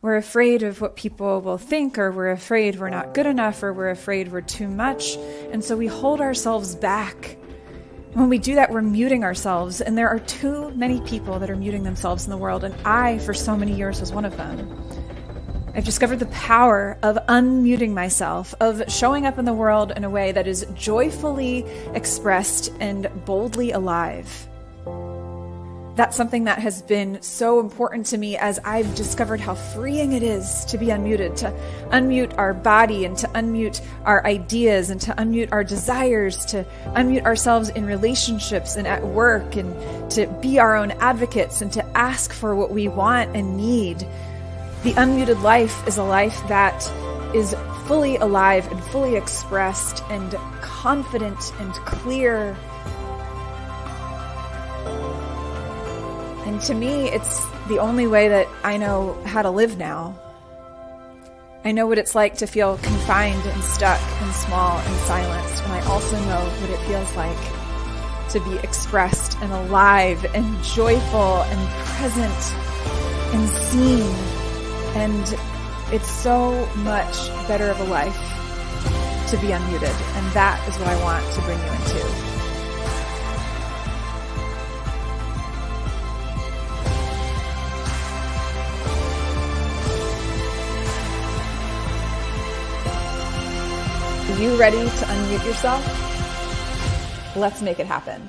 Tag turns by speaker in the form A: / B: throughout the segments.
A: We're afraid of what people will think, or we're afraid we're not good enough, or we're afraid we're too much. And so we hold ourselves back. When we do that, we're muting ourselves. And there are too many people that are muting themselves in the world. And I, for so many years, was one of them. I've discovered the power of unmuting myself, of showing up in the world in a way that is joyfully expressed and boldly alive. That's something that has been so important to me as I've discovered how freeing it is to be unmuted, to unmute our body and to unmute our ideas and to unmute our desires, to unmute ourselves in relationships and at work, and to be our own advocates and to ask for what we want and need. The unmuted life is a life that is fully alive and fully expressed and confident and clear. And to me, it's the only way that I know how to live now. I know what it's like to feel confined and stuck and small and silenced. And I also know what it feels like to be expressed and alive and joyful and present and seen. And it's so much better of a life to be unmuted. And that is what I want to bring you into. Are you ready to unmute yourself? Let's make it happen.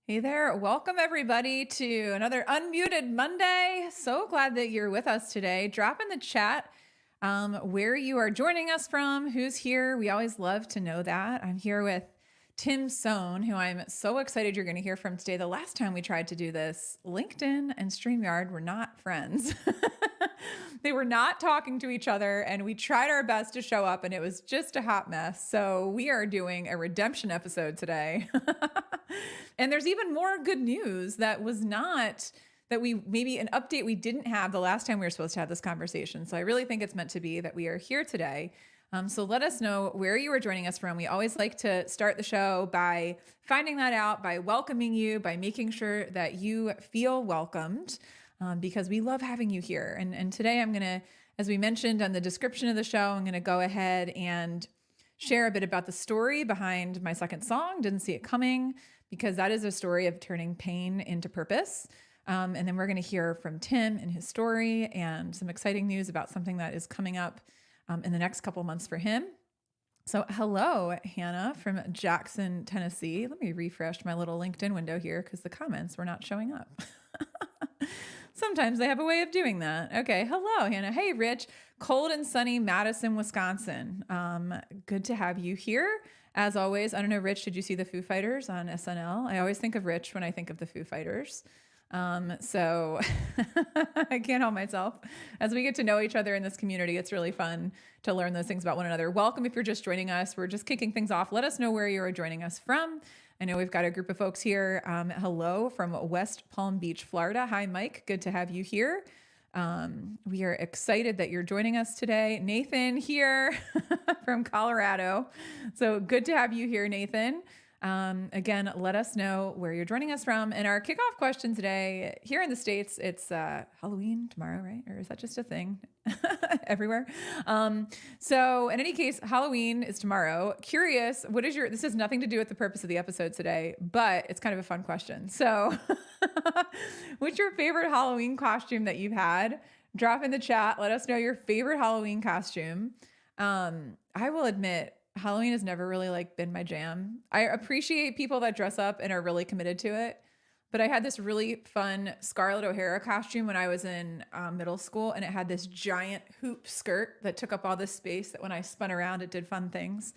A: Hey there, welcome everybody to another Unmuted Monday. So glad that you're with us today. Drop in the chat where you are joining us from, who's here. We always love to know that. I'm here with Tim Sohn, who I'm so excited you're going to hear from today. The last time we tried to do this, LinkedIn and StreamYard were not friends. They were not talking to each other, and we tried our best to show up, and it was just a hot mess. So we are doing a redemption episode today. And there's even more good news that was not, that we, maybe an update we didn't have the last time we were supposed to have this conversation. So I really think it's meant to be that we are here today. So let us know where you are joining us from. We always like to start the show by finding that out, by welcoming you, by making sure that you feel welcomed, because we love having you here. And today I'm going to, as we mentioned on the description of the show, I'm going to go ahead and share a bit about the story behind my second song, Didn't See It Coming, because that is a story of turning pain into purpose. And then we're going to hear from Tim and his story and some exciting news about something that is coming up in the next couple months for him. So hello, Hannah from Jackson, Tennessee. Let me refresh my little LinkedIn window here because the comments were not showing up. Sometimes they have a way of doing that. Okay. Hello, Hannah. Hey, Rich. Cold and sunny Madison, Wisconsin. Good to have you here. As always, I don't know, Rich, did you see the Foo Fighters on SNL? I always think of Rich when I think of the Foo Fighters. So I can't help myself. As we get to know each other in this community, it's really fun to learn those things about one another. Welcome if you're just joining us. We're just kicking things off. Let us know where you are joining us from. I know we've got a group of folks here. Hello from West Palm Beach, Florida. Hi, Mike. Good to have you here. We are excited that you're joining us today. Nathan here from Colorado. So good to have you here, Nathan. Again, let us know where you're joining us from. And our kickoff question today, here in the States, it's Halloween tomorrow, right? Or is that just a thing everywhere? So in any case, Halloween is tomorrow. Curious, what is this has nothing to do with the purpose of the episode today, but it's kind of a fun question. So what's your favorite Halloween costume that you've had? Drop in the chat. Let us know your favorite Halloween costume. I will admit, Halloween has never really been my jam. I appreciate people that dress up and are really committed to it. But I had this really fun Scarlett O'Hara costume when I was in middle school, and it had this giant hoop skirt that took up all this space that when I spun around, it did fun things.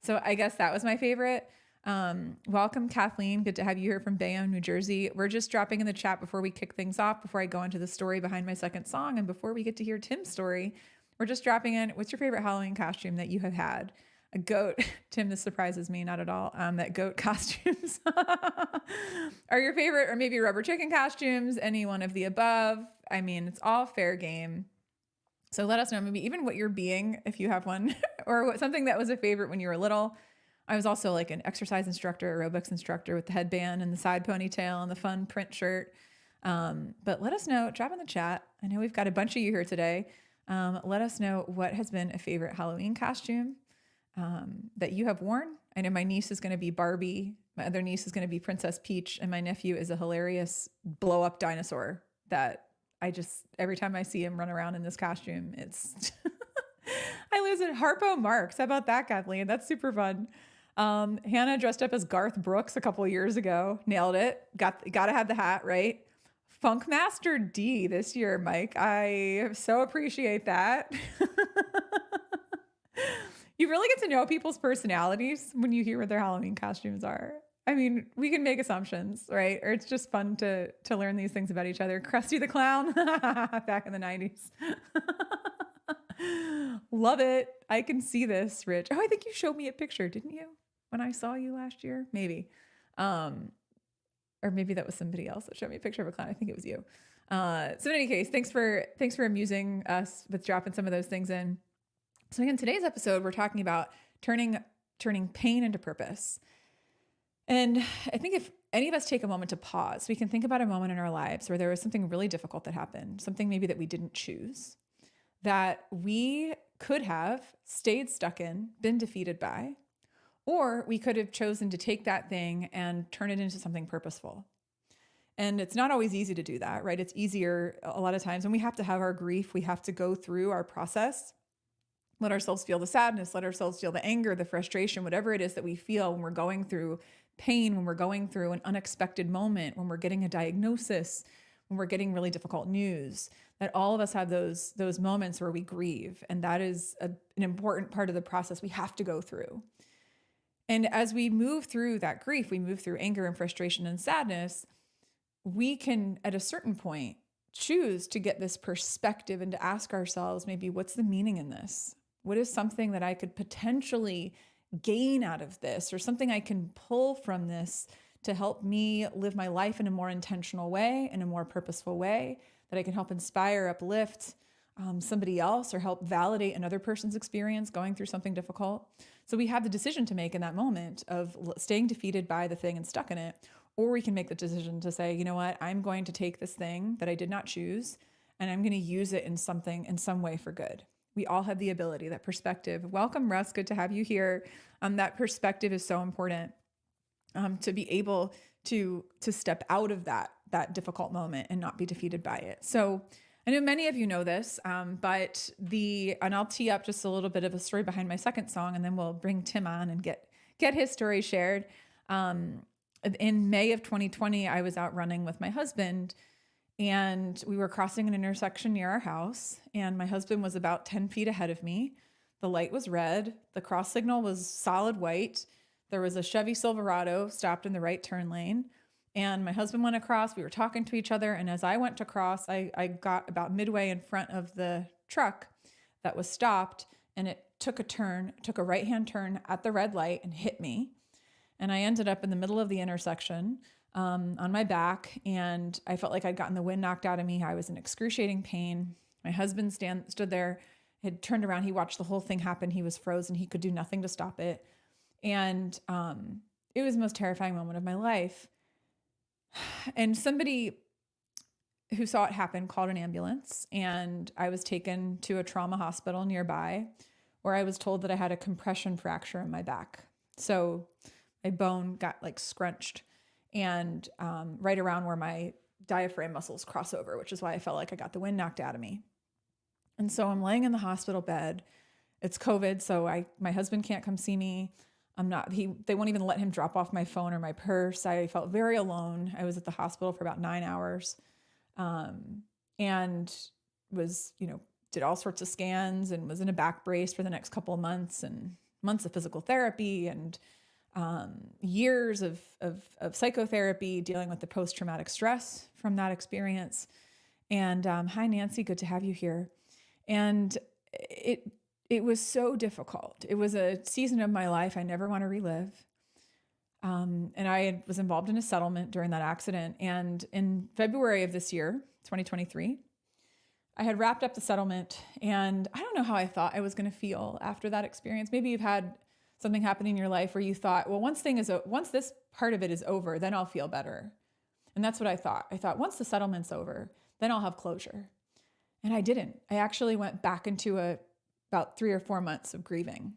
A: So I guess that was my favorite. Welcome, Kathleen. Good to have you here from Bayonne, New Jersey. We're just dropping in the chat before we kick things off, before I go into the story behind my second song, and before we get to hear Tim's story. We're just dropping in. What's your favorite Halloween costume that you have had? a goat. Tim, this surprises me, not at all. That goat costumes are your favorite, or maybe rubber chicken costumes, any one of the above. I mean, it's all fair game. So let us know maybe even what you're being, if you have one, or something that was a favorite when you were little. I was also like an exercise instructor, aerobics instructor with the headband and the side ponytail and the fun print shirt. But let us know, drop in the chat. I know we've got a bunch of you here today. Let us know what has been a favorite Halloween costume that you have worn. I know my niece is going to be Barbie. My other niece is going to be Princess Peach. And my nephew is a hilarious blow up dinosaur that every time I see him run around in this costume, it's, I lose it. Harpo Marx. How about that, Kathleen? That's super fun. Hannah dressed up as Garth Brooks a couple of years ago. Nailed it. Got to have the hat, right? Funkmaster D this year, Mike. I so appreciate that. You really get to know people's personalities when you hear what their Halloween costumes are. I mean, we can make assumptions, right? Or it's just fun to learn these things about each other. Krusty the Clown, back in the 90s. Love it. I can see this, Rich. Oh, I think you showed me a picture, didn't you? When I saw you last year, maybe. Or maybe that was somebody else that showed me a picture of a clown. I think it was you. So in any case, thanks for amusing us with dropping some of those things in. So in today's episode, we're talking about turning pain into purpose. And I think if any of us take a moment to pause, we can think about a moment in our lives where there was something really difficult that happened, something maybe that we didn't choose, that we could have stayed stuck in, been defeated by, or we could have chosen to take that thing and turn it into something purposeful. And it's not always easy to do that, right? It's easier a lot of times when we have to have our grief, we have to go through our process, let ourselves feel the sadness, let ourselves feel the anger, the frustration, whatever it is that we feel when we're going through pain, when we're going through an unexpected moment, when we're getting a diagnosis, when we're getting really difficult news, that all of us have those moments where we grieve. And that is an important part of the process we have to go through. And as we move through that grief, we move through anger and frustration and sadness, we can, at a certain point, choose to get this perspective and to ask ourselves, maybe, what's the meaning in this? What is something that I could potentially gain out of this, or something I can pull from this to help me live my life in a more intentional way, in a more purposeful way, that I can help inspire, uplift somebody else, or help validate another person's experience going through something difficult. So we have the decision to make in that moment of staying defeated by the thing and stuck in it, or we can make the decision to say, you know what, I'm going to take this thing that I did not choose, and I'm going to use it in some way for good. We all have the ability, that perspective. Welcome, Russ. Good to have you here. That perspective is so important to be able to step out of that difficult moment and not be defeated by it. So I know many of you know this, and I'll tee up just a little bit of a story behind my second song, and then we'll bring Tim on and get his story shared. In May of 2020, I was out running with my husband, and we were crossing an intersection near our house, and my husband was about 10 feet ahead of me. The light was red. The cross signal was solid white. There was a Chevy Silverado stopped in the right turn lane, and my husband went across. We were talking to each other, and as I went to cross, I got about midway in front of the truck that was stopped, and it took a right-hand turn at the red light and hit me. And I ended up in the middle of the intersection on my back, and I felt like I'd gotten the wind knocked out of me. I was in excruciating pain. My husband stood there, had turned around. He watched the whole thing happen. He was frozen. He could do nothing to stop it. And it was the most terrifying moment of my life. And somebody who saw it happen called an ambulance, and I was taken to a trauma hospital nearby, where I was told that I had a compression fracture in my back. So my bone got like scrunched, and right around where my diaphragm muscles cross over, which is why I felt like I got the wind knocked out of me. And so I'm laying in the hospital bed. It's COVID, so my husband can't come see me. They won't even let him drop off my phone or my purse. I felt very alone. I was at the hospital for about 9 hours, and was, did all sorts of scans and was in a back brace for the next couple of months, and months of physical therapy, and years of psychotherapy, dealing with the post-traumatic stress from that experience. And hi, Nancy, good to have you here. And it was so difficult. It was a season of my life I never want to relive. And I was involved in a settlement during that accident. And in February of this year, 2023, I had wrapped up the settlement, and I don't know how I thought I was going to feel after that experience. Maybe you've had something happen in your life where you thought, well, once this part of it is over, then I'll feel better. And that's what I thought. I thought once the settlement's over, then I'll have closure. And I didn't. I actually went back into about 3 or 4 months of grieving.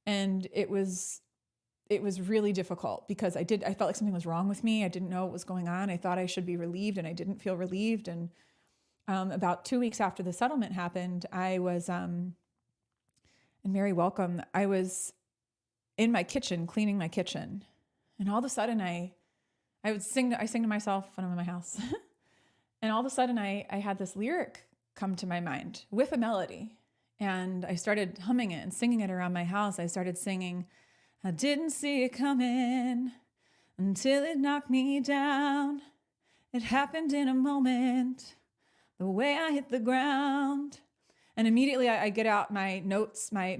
A: And it was really difficult because I felt like something was wrong with me. I didn't know what was going on. I thought I should be relieved, and I didn't feel relieved. And about 2 weeks after the settlement happened, I was, and Mary, welcome. I was in my kitchen, cleaning my kitchen. And all of a sudden I sing to myself when I'm in my house. And all of a sudden I had this lyric come to my mind with a melody. And I started humming it and singing it around my house. I started singing, I didn't see it coming until it knocked me down. It happened in a moment, the way I hit the ground. And immediately I get out my notes, my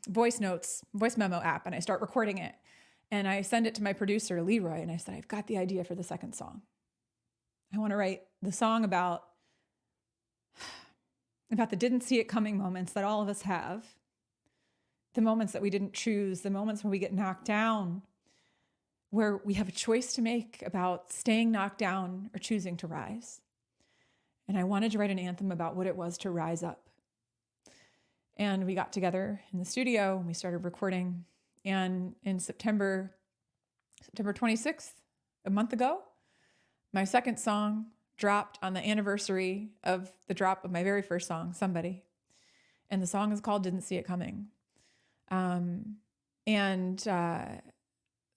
A: voice memo app, and I start recording it. And I send it to my producer, Leroy, and I said, I've got the idea for the second song. I want to write the song about the didn't see it coming moments that all of us have, the moments that we didn't choose, the moments when we get knocked down, where we have a choice to make about staying knocked down or choosing to rise. And I wanted to write an anthem about what it was to rise up. And we got together in the studio and we started recording. And in September 26th, a month ago, my second song dropped on the anniversary of the drop of my very first song, Somebody. And the song is called Didn't See It Coming.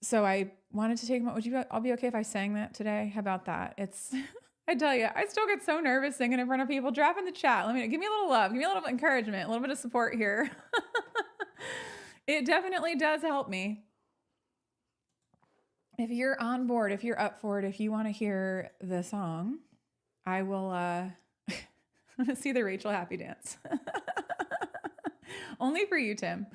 A: So I wanted to take a moment. I'll be okay if I sang that today? How about that? I tell you, I still get so nervous singing in front of people. Drop in the chat. Give me a little love. Give me a little encouragement, a little bit of support here. It definitely does help me. If you're on board, if you're up for it, if you want to hear the song, I will see the Rachel Happy dance. Only for you, Tim.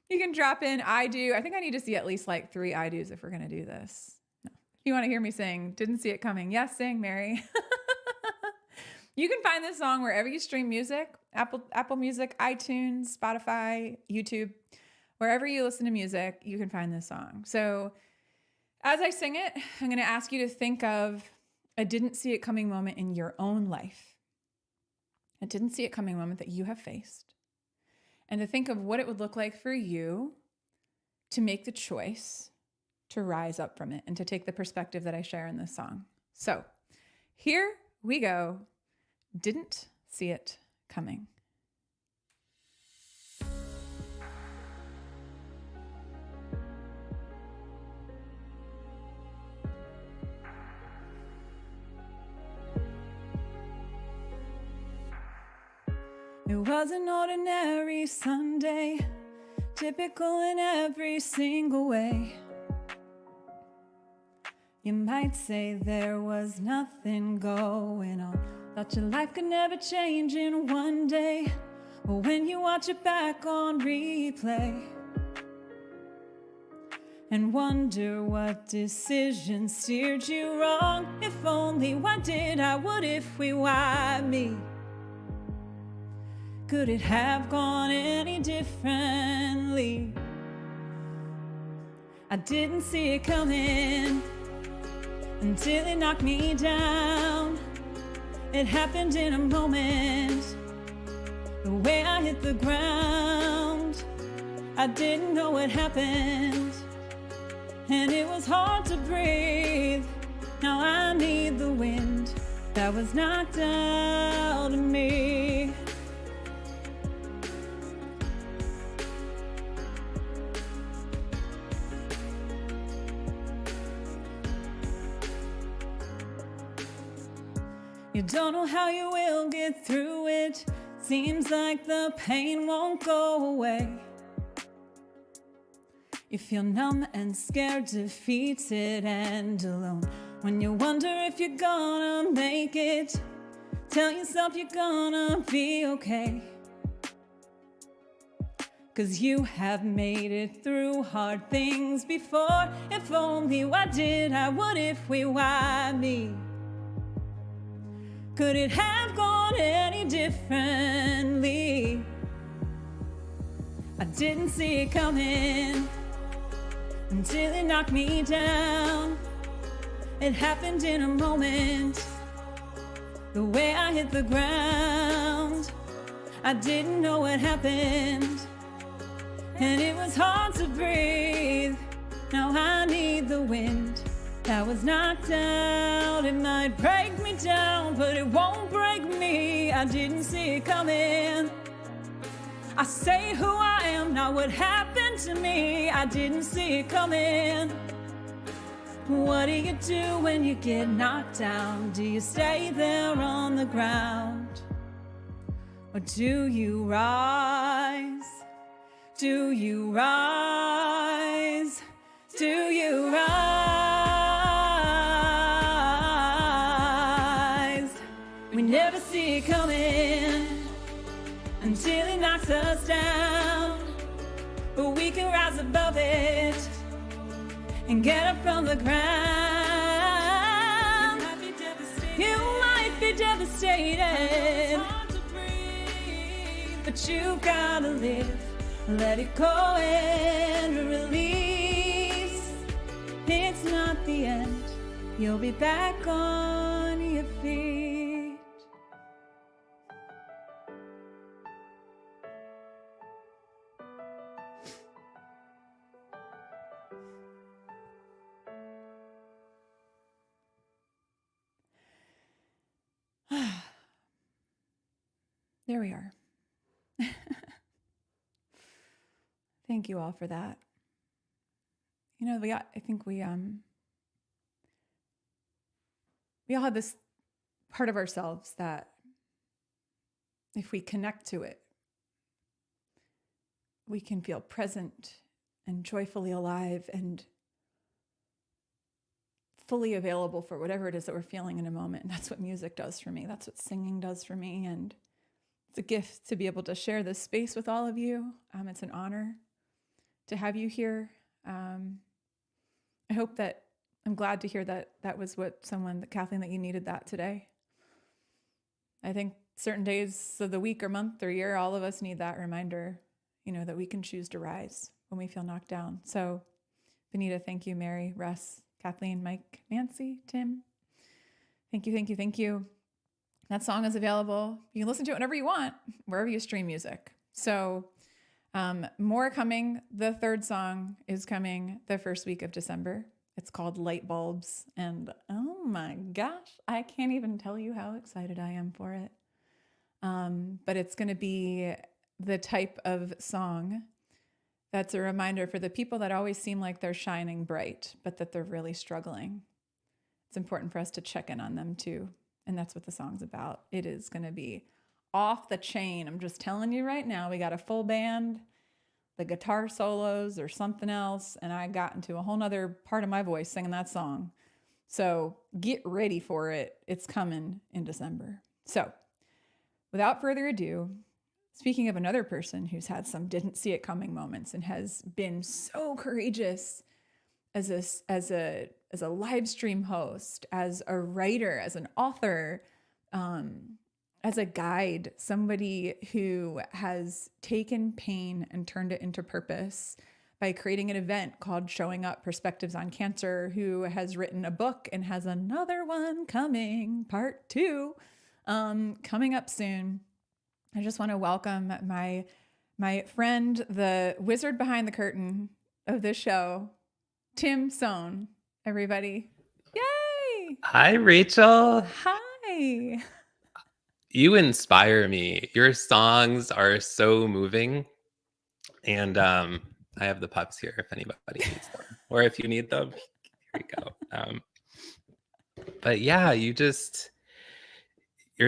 A: You can drop in I do. I think I need to see at least like 3 I do's if we're going to do this. If you want to hear me sing, didn't see it coming. Yes, sing, Mary. You can find this song wherever you stream music, Apple Music, iTunes, Spotify, YouTube, wherever you listen to music, you can find this song. So as I sing it, I'm going to ask you to think of a didn't see it coming moment in your own life. A didn't see it coming moment that you have faced. And to think of what it would look like for you to make the choice to rise up from it and to take the perspective that I share in this song. So here we go. Didn't see it coming. It was an ordinary Sunday, typical in every single way. You might say there was nothing going on, thought your life could never change in one day. But when you watch it back on replay and wonder what decision steered you wrong, if only, why did I, what if we, why me? Could it have gone any differently? I didn't see it coming until it knocked me down. It happened in a moment, the way I hit the ground. I didn't know what happened, and it was hard to breathe. Now I need the wind that was knocked out of me. You don't know how you will get through it. Seems like the pain won't go away. You feel numb and scared, defeated and alone. When you wonder if you're gonna make it, Tell yourself you're gonna be okay, 'cause you have made it through hard things before. If only, why did I, what if we, why me? Could it have gone any differently? I didn't see it coming until it knocked me down. It happened in a moment, the way I hit the ground. I didn't know what happened, and it was hard to breathe. Now I need the wind that was knocked out. It might break me down, but it won't break me. I didn't see it coming. I say who I am, not what happened to me. I didn't see it coming. What do you do when you get knocked down? Do you stay there on the ground? Or do you rise? Do you rise? Do you rise? We never see it coming until it knocks us down. But we can rise above it and get up from the ground. You might be devastated, but you've gotta live. Let it go and release. It's not the end. You'll be back on your feet. There we are. Thank you all for that. You know, I think we all have this part of ourselves that if we connect to it, we can feel present and joyfully alive and fully available for whatever it is that we're feeling in a moment. And that's what music does for me. That's what singing does for me. And it's a gift to be able to share this space with all of you. It's an honor to have you here. I hope that, I'm glad to hear that that was what Kathleen, that you needed that today. I think certain days of the week or month or year, all of us need that reminder, that we can choose to rise when we feel knocked down. So Benita, thank you. Mary, Russ, Kathleen, Mike, Nancy, Tim. Thank you, thank you, thank you. That song is available. You can listen to it whenever you want, wherever you stream music. So more coming. The third song is coming the first week of December. It's called Light Bulbs. And oh my gosh, I can't even tell you how excited I am for it. But it's going to be the type of song that's a reminder for the people that always seem like they're shining bright, but that they're really struggling. It's important for us to check in on them too. And that's what the song's about. It is going to be off the chain. I'm just telling you right now, we got a full band, the guitar solos or something else. And I got into a whole nother part of my voice singing that song. So get ready for it. It's coming in December. So without further ado, speaking of another person who's had some didn't see it coming moments and has been so courageous as a live stream host, as a writer, as an author, as a guide, somebody who has taken pain and turned it into purpose by creating an event called Showing Up Perspectives on Cancer, who has written a book and has another one coming, part 2, coming up soon. I just want to welcome my friend, the wizard behind the curtain of this show, Tim Sohn, everybody. Yay!
B: Hi, Rachel.
A: Hi.
B: You inspire me. Your songs are so moving. And I have the pups here if anybody needs them. Or if you need them, here you go. But yeah, your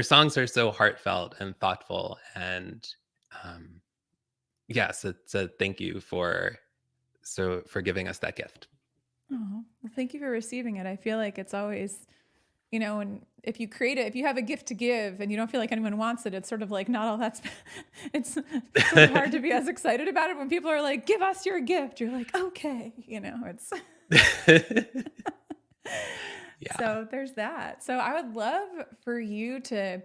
B: songs are so heartfelt and thoughtful. And so thank you for giving us that gift.
A: Oh, well, thank you for receiving it. I feel like it's always, and if you create it, if you have a gift to give and you don't feel like anyone wants it, it's sort of like not all that's, it's sort of hard to be as excited about it when people are like, give us your gift. You're like, okay, it's.
B: Yeah.
A: So there's that. So I would love for you to,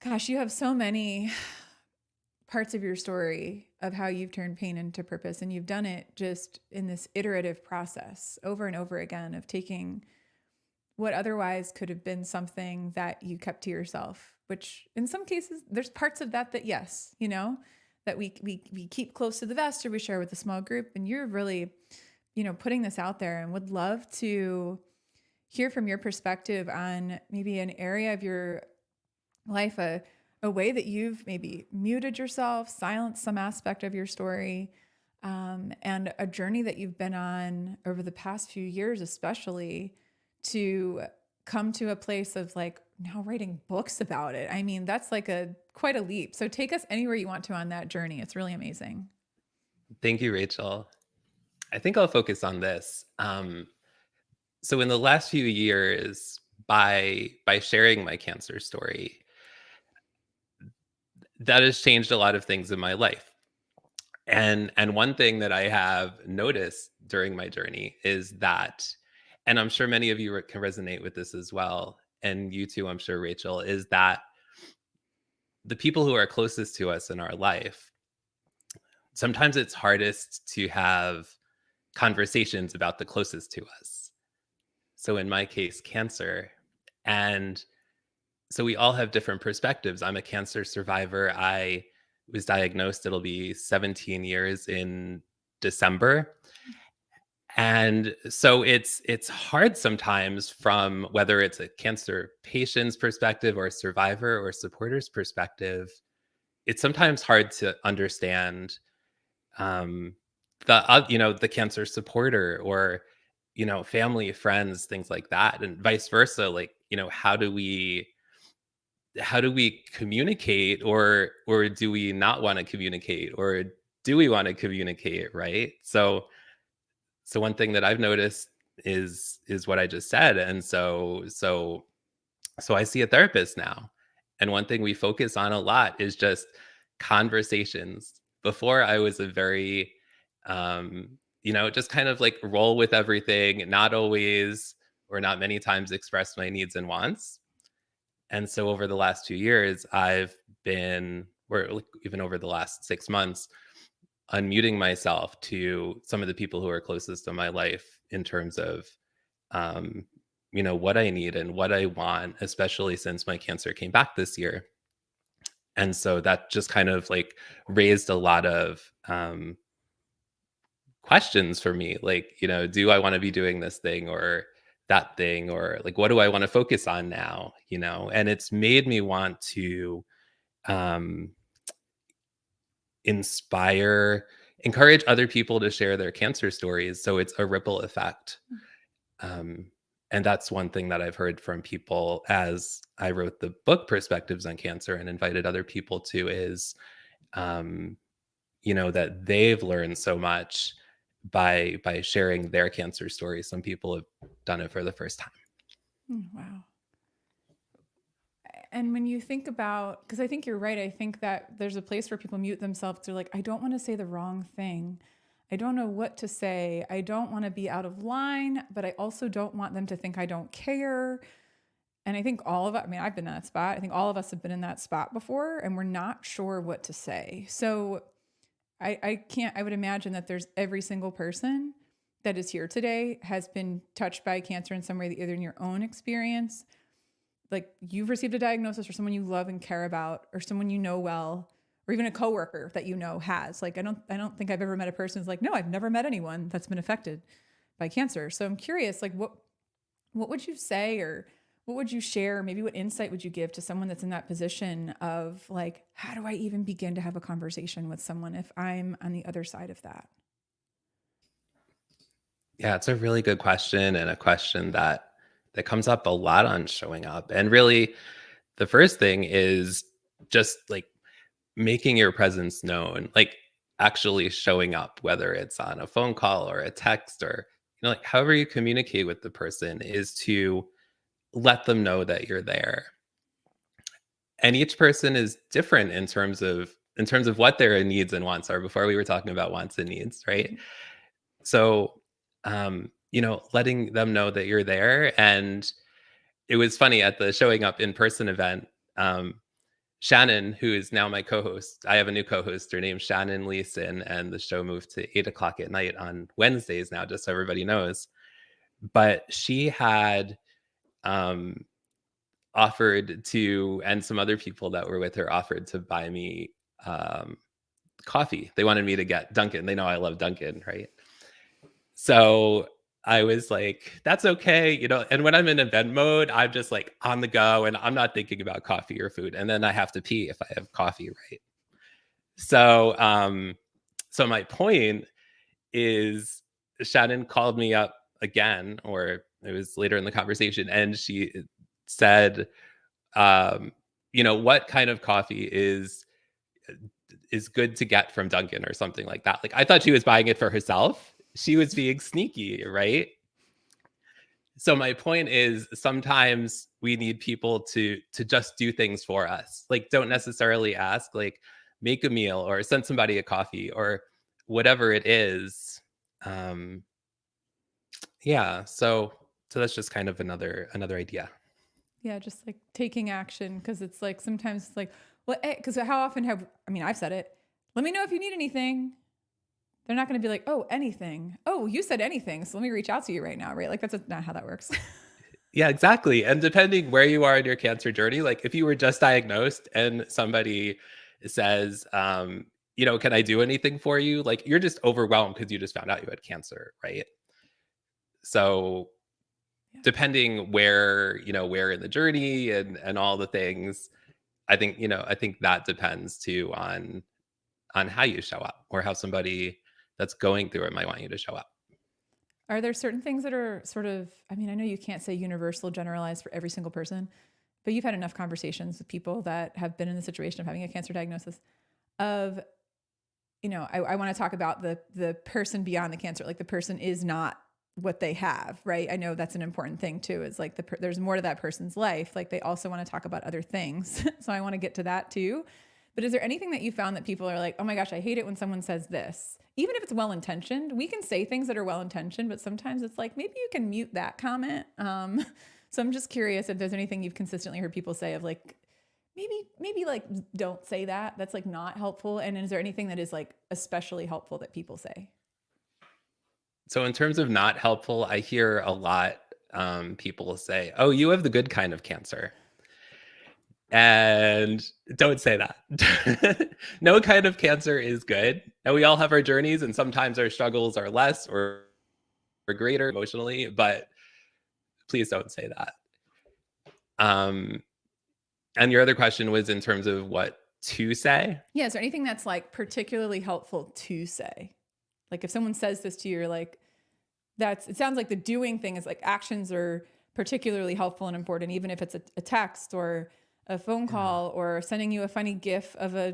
A: gosh, you have so many parts of your story of how you've turned pain into purpose, and you've done it just in this iterative process over and over again of taking what otherwise could have been something that you kept to yourself, which in some cases there's parts of that yes, that we keep close to the vest or we share with a small group, and you're really, putting this out there, and would love to hear from your perspective on maybe an area of your life, a way that you've maybe muted yourself, silenced some aspect of your story, and a journey that you've been on over the past few years, especially to come to a place of like now writing books about it. I mean, that's like quite a leap. So take us anywhere you want to on that journey. It's really amazing.
B: Thank you, Rachel. I think I'll focus on this. So in the last few years, by sharing my cancer story, that has changed a lot of things in my life. And one thing that I have noticed during my journey is that, and I'm sure many of you can resonate with this as well, and you too, I'm sure, Rachel, is that the people who are closest to us in our life, sometimes it's hardest to have conversations about the closest to us. So in my case, cancer. And so we all have different perspectives. I'm a cancer survivor. I was diagnosed, it'll be 17 years in December. And so it's hard sometimes, from whether it's a cancer patient's perspective or a survivor or supporter's perspective, it's sometimes hard to understand the cancer supporter, or family, friends, things like that, and vice versa. Like, how do we communicate, or do we not want to communicate, or do we want to communicate, right? So one thing that I've noticed is what I just said. And so I see a therapist now, and one thing we focus on a lot is just conversations. Before, I was a very just kind of like roll with everything, not always or not many times express my needs and wants. And so over the last 2 years, I've been, or like even over the last 6 months, unmuting myself to some of the people who are closest to my life in terms of, what I need and what I want, especially since my cancer came back this year. And so that just kind of like raised a lot of questions for me. Like, do I want to be doing this thing or that thing? Or like, what do I want to focus on now? And it's made me want to um, encourage other people to share their cancer stories. So it's a ripple effect. Um, and that's one thing that I've heard from people as I wrote the book Perspectives on Cancer and invited other people to, is, that they've learned so much by sharing their cancer stories. Some people have done it for the first time.
A: Wow. And when you think about, because I think you're right, I think that there's a place where people mute themselves. They're like, I don't want to say the wrong thing. I don't know what to say. I don't want to be out of line, but I also don't want them to think I don't care. And I think all of us, I mean, I've been in that spot. I think all of us have been in that spot before, and we're not sure what to say. So I would imagine that there's every single person that is here today has been touched by cancer in some way, either in your own experience, like you've received a diagnosis, or someone you love and care about, or someone you know well, or even a coworker that has. Like, I don't think I've ever met a person who's like, no, I've never met anyone that's been affected by cancer. So I'm curious, like, what would you say, or what would you share? Maybe what insight would you give to someone that's in that position of like, how do I even begin to have a conversation with someone if I'm on the other side of that?
B: Yeah, it's a really good question, and a question that comes up a lot on showing up. And really, the first thing is just like making your presence known, like actually showing up, whether it's on a phone call or a text, or like however you communicate with the person, is to let them know that you're there. And each person is different in terms of what their needs and wants are. Before we were talking about wants and needs, right?
A: Mhm.
B: So, letting them know that you're there. And it was funny at the showing up in person event. Um, Shannon, who is now my co-host, I have a new co-host. Her name's Shannon Leeson, and the show moved to 8 o'clock at night on Wednesdays now, just so everybody knows. But she had um, offered to, and some other people that were with her offered to buy me um, coffee. They wanted me to get Dunkin'. They know I love Dunkin', right? So I was like, that's okay. And when I'm in event mode, I'm just like on the go and I'm not thinking about coffee or food. And then I have to pee if I have coffee, right? So, so my point is Shannon called me up again, or it was later in the conversation, and she said, um, what kind of coffee is good to get from Dunkin' or something like that. Like I thought she was buying it for herself. She was being sneaky, right? So my point is sometimes we need people to just do things for us. Like don't necessarily ask, like make a meal or send somebody a coffee or whatever it is. Um yeah, so that's just kind of another idea.
A: Yeah, just like taking action, because it's like sometimes it's like, well, because how often I've said it. Let me know if you need anything. They're not going to be like, oh, anything. Oh, you said anything, so let me reach out to you right now, right? Like that's not how that works.
B: Yeah, exactly. And depending where you are in your cancer journey, like if you were just diagnosed and somebody says, can I do anything for you? Like you're just overwhelmed because you just found out you had cancer, right? So
A: Yeah.
B: depending where in the journey and all the things, I think that depends too on how you show up or how somebody that's going through it might want you to show up.
A: Are there certain things that are sort of, I mean, I know you can't say universal, generalized for every single person, but you've had enough conversations with people that have been in the situation of having a cancer diagnosis of, I want to talk about the person beyond the cancer. Like the person is not what they have, right? I know that's an important thing too. Is like there's more to that person's life. Like they also want to talk about other things. So I want to get to that too. But is there anything that you found that people are like, oh my gosh, I hate it when someone says this? Even if it's well intentioned, we can say things that are well intentioned, but sometimes it's like maybe you can mute that comment. So I'm just curious if there's anything you've consistently heard people say of like, maybe like don't say that. That's like not helpful. And is there anything that is like especially helpful that people say?
B: So in terms of not helpful, I hear a lot people say, "Oh, you have the good kind of cancer." And don't say that. No kind of cancer is good. And we all have our journeys, and sometimes our struggles are less or greater emotionally, but please don't say that. Um, and your other question was in terms of what to say.
A: Yeah. Is there anything that's like particularly helpful to say? Like if someone says this to you, you're like, it sounds like the doing thing is like actions are particularly helpful and important, even if it's a text or a phone
B: Yeah.
A: call or sending you a funny gif of a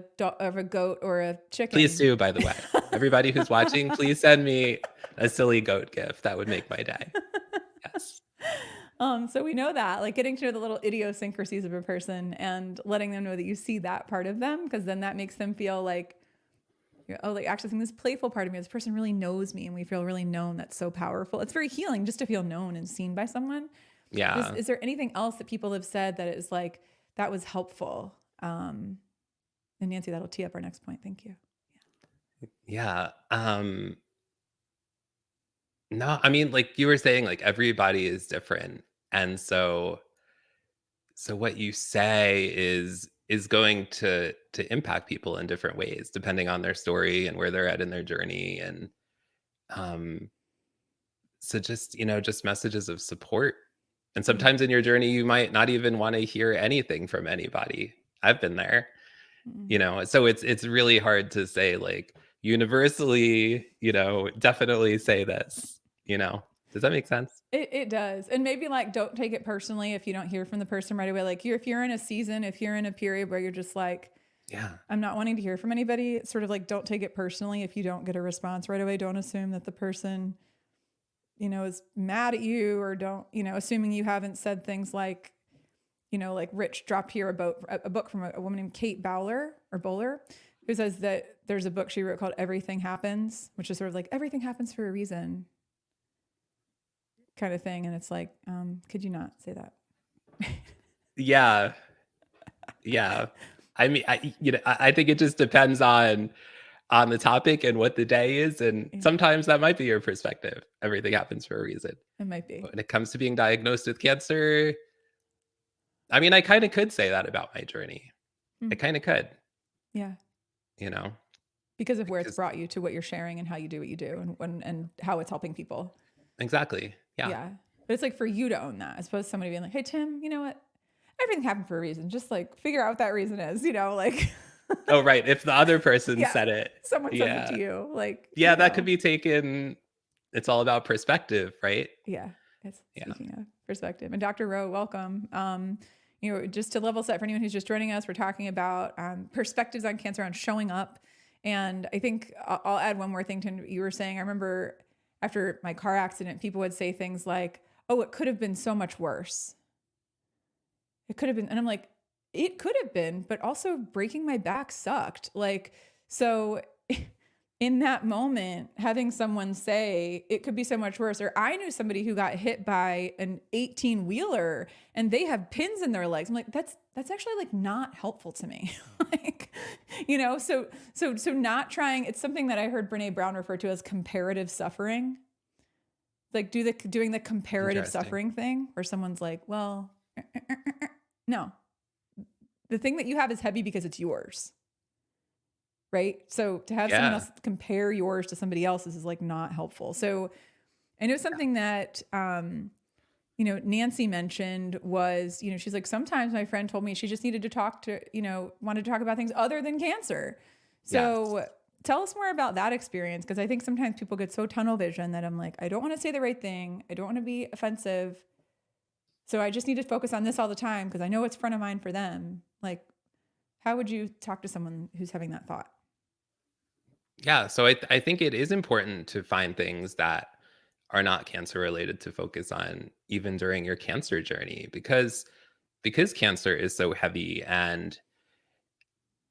A: goat or a
B: Please
A: chicken.
B: do, by the way. Everybody who's watching, please send me a silly goat gift. That would make my day. Yes.
A: So we know that, like getting to know the little idiosyncrasies of a person and letting them know that you see that part of them, because then that makes them feel like, oh, like accessing this playful part of me. This person really knows me, and we feel really known. That's so powerful. It's very healing just to feel known and seen by someone.
B: Yeah.
A: Is there anything else that people have said that is like that was helpful? And Nancy, that'll tee up our next point. Thank you.
B: Yeah. No, I mean, like you were saying, like everybody is different. And so what you say is going to impact people in different ways depending on their story and where they're at in their journey. And um so just, just messages of support. And
A: Mm-hmm.
B: sometimes in your journey you might not even want to hear anything from anybody. I've been there. So it's really hard to say like universally, definitely say this, does that make sense?
A: It does. And maybe like don't take it personally if you don't hear from the person right away. Like if you're in a season, if you're in a period where you're just like,
B: Yeah.
A: I'm not wanting to hear from anybody, it's sort of like don't take it personally if you don't get a response right away. Don't assume that the person is mad at you or don't, assuming you haven't said things like, like Rich dropped here a book from a woman named Kate Bowler, who says that there's a book she wrote called Everything Happens, which is sort of like everything happens for a reason kind of thing. And it's like, could you not say that?
B: Yeah. Yeah. I mean, I think it just depends on the topic and what the day is. And sometimes that might be your perspective. Everything happens for a reason.
A: It might be.
B: When it comes to being diagnosed with cancer, I mean, I kind of could say that about my journey. I kind of could.
A: Yeah. Because of where it's brought you to what you're sharing and how you do what you do and how it's helping people.
B: Exactly. Yeah.
A: Yeah. But it's like for you to own that, as opposed to somebody being like, hey, Tim, you know what? Everything happened for a reason. Just like figure out what that reason is, like.
B: Oh, right. If the other person said it.
A: Someone says it to you. Like.
B: Yeah, that could be taken. It's all about perspective, right?
A: Yeah. It's speaking of perspective. And Dr. Rowe, welcome. Just to level set for anyone who's just joining us, we're talking about perspectives on cancer, on showing up. And I think I'll add one more thing to what you were saying. I remember after my car accident, people would say things like, oh, it could have been so much worse. It could have been. And I'm like, it could have been, but also breaking my back sucked. Like, so in that moment, having someone say it could be so much worse, or I knew somebody who got hit by an 18-wheeler and they have pins in their legs. I'm like, that's actually like not helpful to me. Like, so not trying, it's something that I heard Brene Brown refer to as comparative suffering. Like doing the comparative suffering thing where someone's like, well, no, the thing that you have is heavy because it's yours. Right. So to have someone else compare yours to somebody else's is like not helpful. So I know something that, Nancy mentioned was, she's like, sometimes my friend told me she just needed to wanted to talk about things other than cancer. So tell us more about that experience. Cause I think sometimes people get so tunnel vision that I'm like, I don't want to say the right thing. I don't want to be offensive. So I just need to focus on this all the time because I know it's front of mind for them. Like, how would you talk to someone who's having that thought?
B: Yeah. So I think it is important to find things that are not cancer related to focus on even during your cancer journey because cancer is so heavy and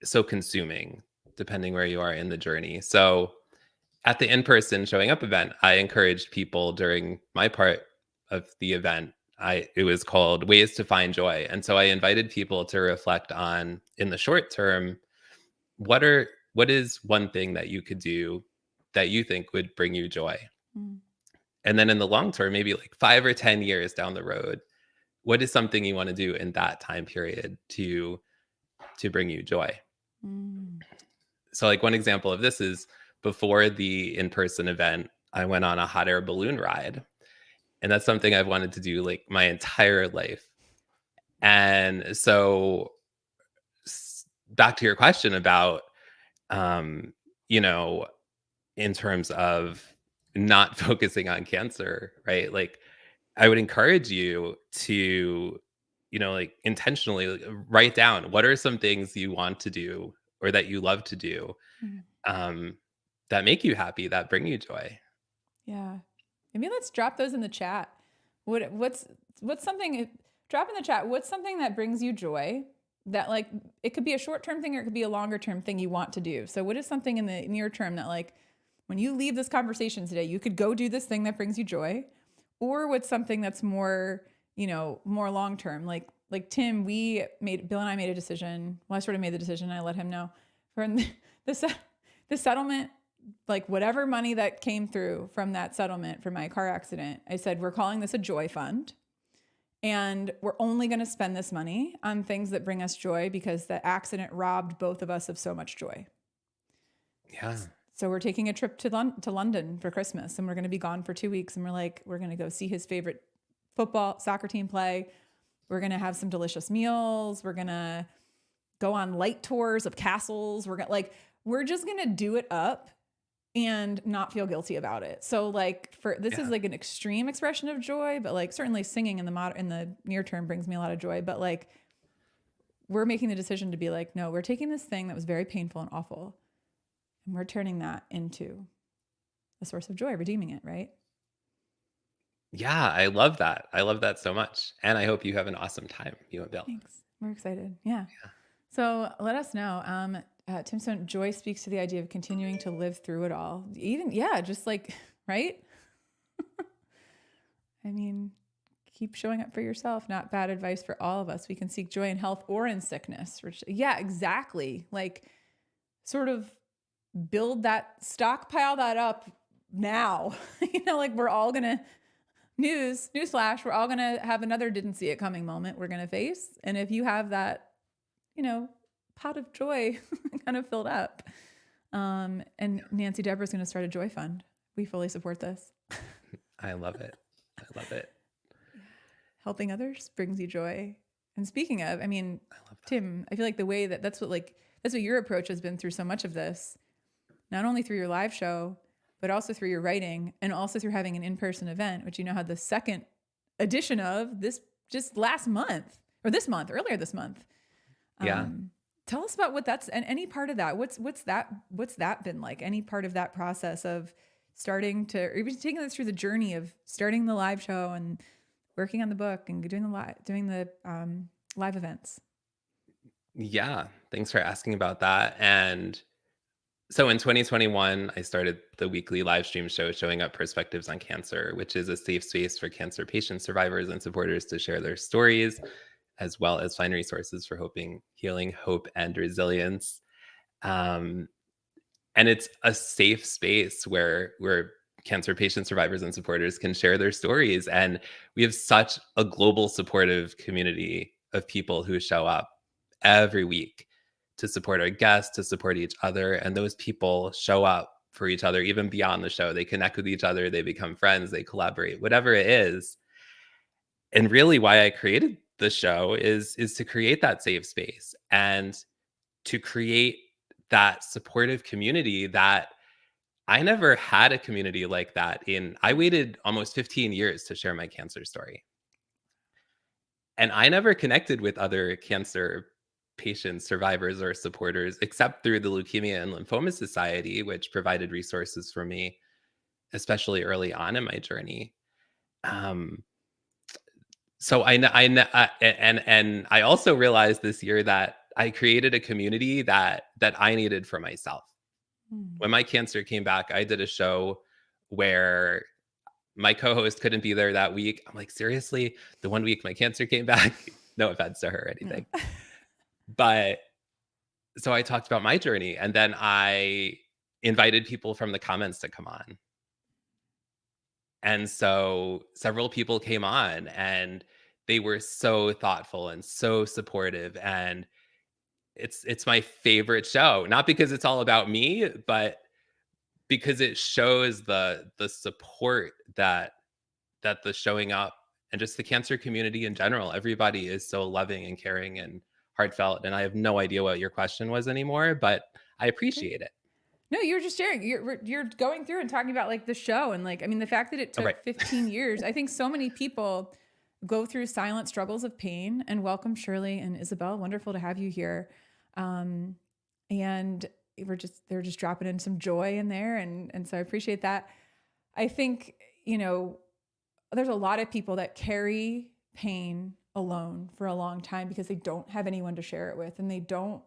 B: so consuming depending where you are in the journey. So at the in-person showing up event, I encouraged people during my part of the event. It was called Ways to Find Joy. And so I invited people to reflect on, in the short term, what is one thing that you could do that you think would bring you joy? And then in the long term, maybe like 5 or 10 years down the road, what is something you want to do in that time period to bring you joy? So like one example of this is before the in-person event, I went on a hot air balloon ride. And that's something I've wanted to do like my entire life. And so back to your question about, in terms of not focusing on cancer, right? Like I would encourage you to, like intentionally write down what are some things you want to do or that you love to do that make you happy, that bring you joy.
A: Yeah. Maybe let's drop those in the chat. What's something, drop in the chat, what's something that brings you joy that like, it could be a short-term thing or it could be a longer term thing you want to do. So what is something in the near term that like, when you leave this conversation today, you could go do this thing that brings you joy, or what's something that's more, more long-term, like Tim, Bill and I made a decision. Well, I sort of made the decision. I let him know for the settlement, like whatever money that came through from that settlement for my car accident, I said, we're calling this a joy fund. And we're only going to spend this money on things that bring us joy because the accident robbed both of us of so much joy.
B: Yeah.
A: So we're taking a trip to London for Christmas and we're going to be gone for 2 weeks. And we're going to go see his favorite soccer team play. We're going to have some delicious meals. We're going to go on light tours of castles. We're just going to do it up and not feel guilty about it. So like this is like an extreme expression of joy, but like certainly singing in the near term brings me a lot of joy. But like we're making the decision to be like, no, we're taking this thing that was very painful and awful, and we're turning that into a source of joy, redeeming it, right?
B: Yeah, I love that. I love that so much. And I hope you have an awesome time, you and Bill.
A: Thanks. We're excited. Yeah.
B: Yeah.
A: So let us know. Tim Stone, joy speaks to the idea of continuing to live through it all. Even, yeah, just like, right? I mean, keep showing up for yourself. Not bad advice for all of us. We can seek joy in health or in sickness. Which, yeah, exactly. Like, sort of build that, stockpile that up now. Like we're all gonna newsflash, we're all gonna have another didn't see it coming moment we're gonna face. And if you have that, you know, pot of joy kind of filled up, and Nancy Deborah's gonna start a joy fund. We fully support this.
B: I love it. I love it.
A: Helping others brings you joy. And speaking of, I mean,
B: I love that.
A: Tim, I feel like the way that's what your approach has been through so much of this, not only through your live show, but also through your writing and also through having an in-person event, which had the second edition of this just last month or this month, earlier this month.
B: Yeah.
A: Tell us about what that's, and any part of that. What's that been like? Any part of that process of starting to, or even taking us through the journey of starting the live show and working on the book and doing the live events.
B: Yeah. Thanks for asking about that. And so in 2021, I started the weekly live stream show, Showing Up Perspectives on Cancer, which is a safe space for cancer patients, survivors, and supporters to share their stories, as well as find resources for healing, hope, and resilience. Um, and it's a safe space where cancer patients, survivors, and supporters can share their stories. And we have such a global supportive community of people who show up every week to support our guests, to support each other. And those people show up for each other even beyond the show. They connect with each other, they become friends, they collaborate, whatever it is. And really why I created the show is to create that safe space and to create that supportive community that I never had a community like that. I waited almost 15 years to share my cancer story. And I never connected with other cancer patients, survivors, or supporters except through the Leukemia and Lymphoma Society, which provided resources for me, especially early on in my journey. Um, so and I also realized this year that I created a community that I needed for myself.
A: Mm.
B: When my cancer came back, I did a show where my co-host couldn't be there that week. I'm like, seriously, the one week my cancer came back, no offense to her or
A: No.
B: anything. But so I talked about my journey and then I invited people from the comments to come on. And so several people came on and they were so thoughtful and so supportive and it's my favorite show, not because it's all about me, but because it shows the support that the showing up and just the cancer community in general. Everybody is so loving and caring and heartfelt. And I have no idea what your question was anymore, but I
A: Okay.
B: appreciate it.
A: No, you're just sharing. You're going through and talking about like the show and like, I mean, the fact that it
B: Oh, right.
A: took 15 years. I think so many people go through silent struggles of pain. And welcome, Shirley and Isabel. Wonderful to have you here. Um, and they're just dropping in some joy in there, and so I appreciate that. I think there's a lot of people that carry pain alone for a long time because they don't have anyone to share it with, and they don't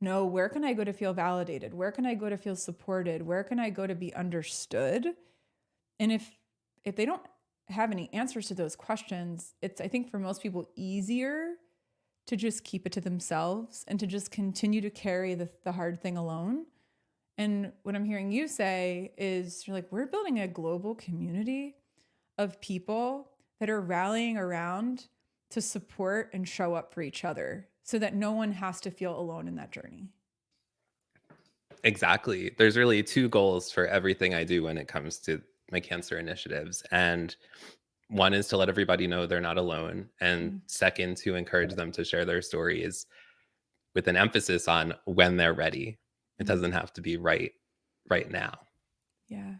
A: know, where can I go to feel validated? Where can I go to feel supported? Where can I go to be understood? And if they don't have any answers to those questions, it's, I think, for most people easier to just keep it to themselves and to just continue to carry the hard thing alone. And what I'm hearing you say is, you're like, we're building a global community of people that are rallying around to support and show up for each other so that no one has to feel alone in that journey.
B: Exactly. There's really two goals for everything I do when it comes to my cancer initiatives. And one is to let everybody know they're not alone. And
A: Mm.
B: second, to encourage them to share their stories with an emphasis on when they're ready. It
A: Mm.
B: doesn't have to be right now.
A: Yeah.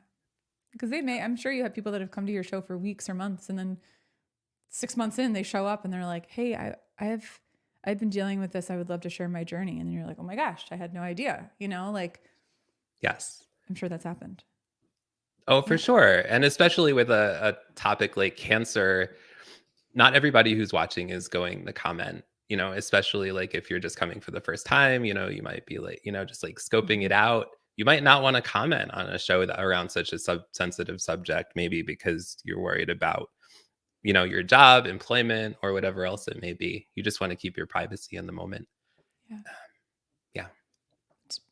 A: Because I'm sure you have people that have come to your show for weeks or months, and then 6 months in, they show up and they're like, hey, I've been dealing with this. I would love to share my journey. And then you're like, oh my gosh, I had no idea, like,
B: Yes.
A: I'm sure that's happened.
B: Oh, for
A: Yeah.
B: sure. And especially with a topic like cancer, not everybody who's watching is going to comment, especially like if you're just coming for the first time, you might be like, just like scoping it
A: Mhm.
B: out. You might not want to comment on a show that around such a sensitive subject, maybe because you're worried about, your job, employment, or whatever else it may be. You just want to keep your privacy in the moment.
A: Yeah.
B: Yeah.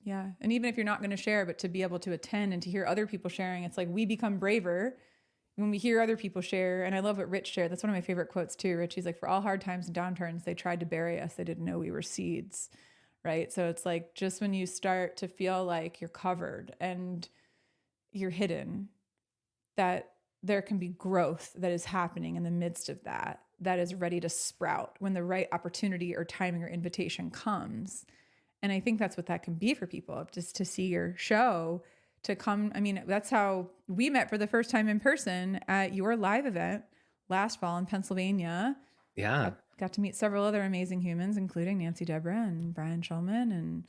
A: Yeah. And even if you're not going to share, but to be able to attend and to hear other people sharing, it's like we become braver when we hear other people share. And I love what Rich shared. That's one of my favorite quotes too. Rich, he's like, for all hard times and downturns, they tried to bury us. They didn't know we were seeds. Right. So it's like just when you start to feel like you're covered and you're hidden, that there can be growth that is happening in the midst of that, that is ready to sprout when the right opportunity or timing or invitation comes. And I think that's what that can be for people, just to see your show, to come. I mean, that's how we met for the first time in person at your live event last fall in Pennsylvania.
B: Yeah.
A: Got to meet several other amazing humans, including Nancy Deborah and Brian Schulman and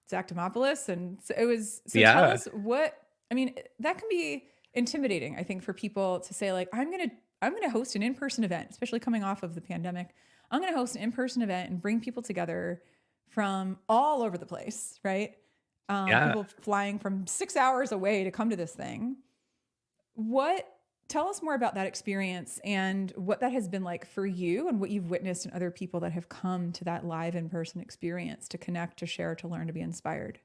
A: Zach Demopoulos. And so it was, so tell
B: Yeah.
A: us what, I mean, that can be intimidating, I think, for people to say, like, I'm gonna host an in-person event, especially coming off of the pandemic. I'm gonna host an in-person event and bring people together from all over the place, right?
B: Yeah.
A: People flying from 6 hours away to come to this thing. What Tell us more about that experience and what that has been like for you and what you've witnessed in other people that have come to that live in-person experience to connect, to share, to learn, to be inspired.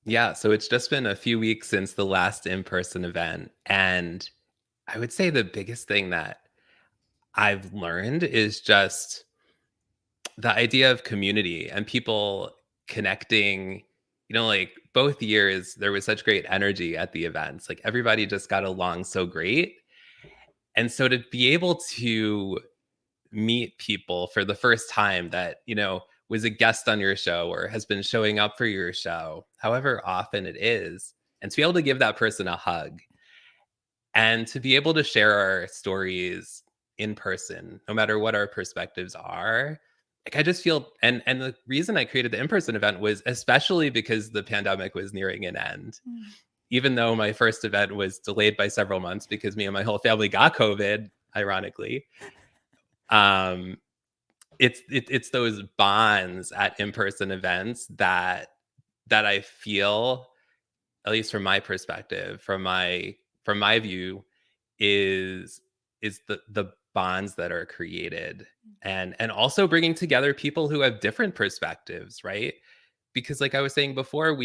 B: Yeah. So it's just been a few weeks since the last in person event. And I would say the biggest thing that I've learned is just the idea of community and people connecting. Like both years, there was such great energy at the events. Like everybody just got along so great. And so to be able to meet people for the first time that, was a guest on your show or has been showing up for your show, however often it is, and to be able to give that person a hug and to be able to share our stories in person, no matter what our perspectives are. Like I just feel, and the reason I created the in-person event was especially because the pandemic was nearing an end.
A: Mm.
B: Even though my first event was delayed by several months because me and my whole family got COVID, ironically. Um, it's those bonds at in-person events that I feel, at least from my perspective, from my view, is the bonds that are created, and also bringing together people who have different perspectives, right? Because like I was saying before,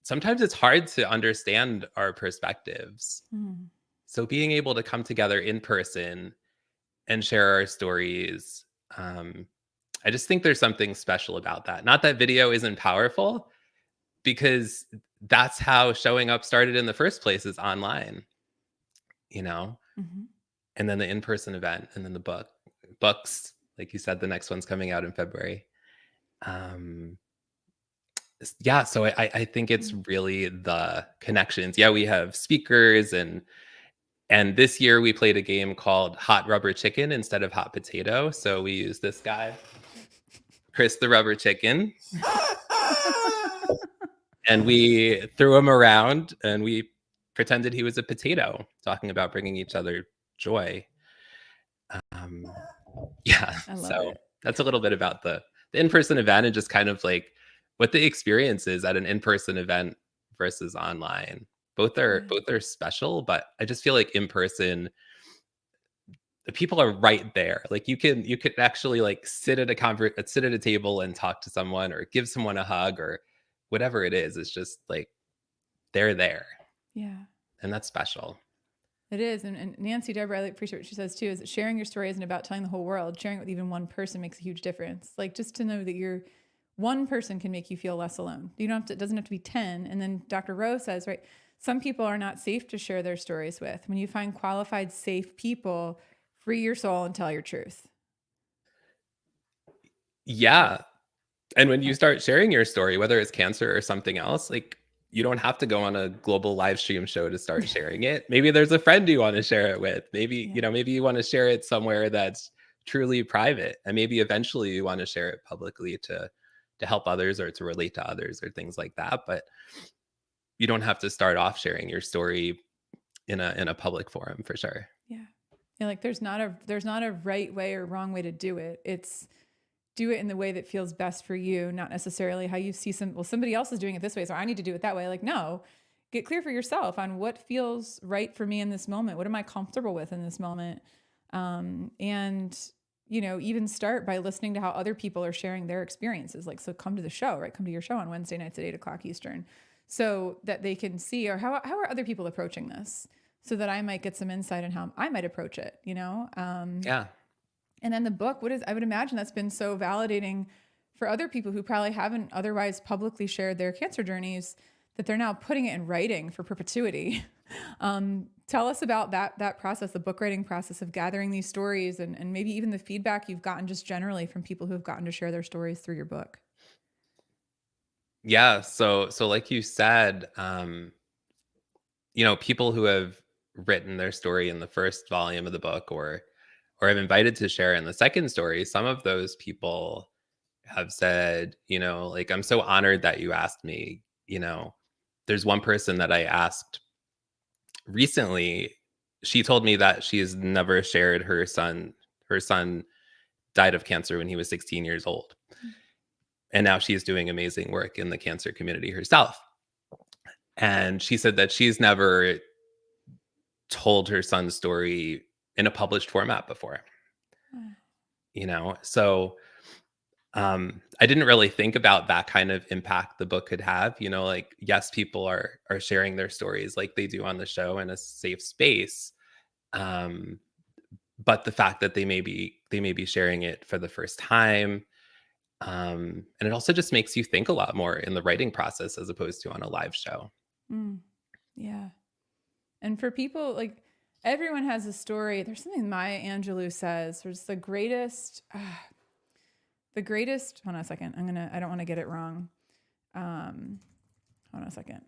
B: sometimes it's hard to understand our perspectives.
A: Mm.
B: So being able to come together in person and share our stories, I just think there's something special about that. Not that video isn't powerful, because that's how showing up started in the first place, is online, you know?
A: Mm-hmm.
B: And then the in-person event, and then the books, like you said, the next one's coming out in February. Um, yeah, so I think it's
A: Mm.
B: really the connections. Yeah, we have speakers, and this year we played a game called Hot Rubber Chicken instead of Hot Potato. So we used this guy, Chris the Rubber Chicken, and we threw him around and we pretended he was a potato, talking about bringing each other joy. Um, yeah,
A: I love
B: so
A: it.
B: that's a little bit about the in-person event, and just kind of like what the experience is at an in-person event versus online. Both are
A: Yeah.
B: both are special, but I just feel like in person, the people are right there. Like you could actually like sit at a table and talk to someone or give someone a hug or whatever it is. It's just like they're there,
A: Yeah.
B: and that's special.
A: It is. And Nancy Deborah, I appreciate what she says too, is that sharing your story isn't about telling the whole world. Sharing it with even one person makes a huge difference. Like just to know that you're one person can make you feel less alone. You don't have to, it doesn't have to be 10. And then Dr. Rowe says, right, some people are not safe to share their stories with. When you find qualified, safe people, free your soul and tell your truth.
B: Yeah. And when you
A: Yeah.
B: start sharing your story, whether it's cancer or something else, like you don't have to go on a global live stream show to start sharing it. Maybe there's a friend you want to share it with. Maybe,
A: Yeah.
B: maybe you want to share it somewhere that's truly private. And maybe eventually you want to share it publicly to help others or to relate to others or things like that. But you don't have to start off sharing your story in a public forum, for sure.
A: Yeah. Yeah, like there's not a right way or wrong way to do it. It's do it in the way that feels best for you, not necessarily how you see somebody else is doing it this way, so I need to do it that way. Like, no, get clear for yourself on what feels right for me in this moment. What am I comfortable with in this moment? And even start by listening to how other people are sharing their experiences. Like, so come to the show, right? Come to your show on Wednesday nights at 8 o'clock Eastern, so that they can see, or how are other people approaching this, so that I might get some insight on how I might approach it.
B: Yeah.
A: And then the book, I would imagine that's been so validating for other people who probably haven't otherwise publicly shared their cancer journeys, that they're now putting it in writing for perpetuity. Tell us about that process, the book writing process of gathering these stories, and maybe even the feedback you've gotten just generally from people who have gotten to share their stories through your book.
B: Yeah. So like you said, people who have written their story in the first volume of the book, or have invited to share in the second story, some of those people have said, like, I'm so honored that you asked me. There's one person that I asked recently. She told me that she's never shared her son. Her son died of cancer when he was 16 years old. And now she's doing amazing work in the cancer community herself. And she said that she's never told her son's story in a published format before. So I didn't really think about that kind of impact the book could have. Like, yes, people are sharing their stories like they do on the show in a safe space, but the fact that they may be sharing it for the first time, and it also just makes you think a lot more in the writing process as opposed to on a live show.
A: Yeah. And for people, like, everyone has a story. There's something Maya Angelou says. There's the greatest, hold on a second. I don't want to get it wrong. Hold on a second.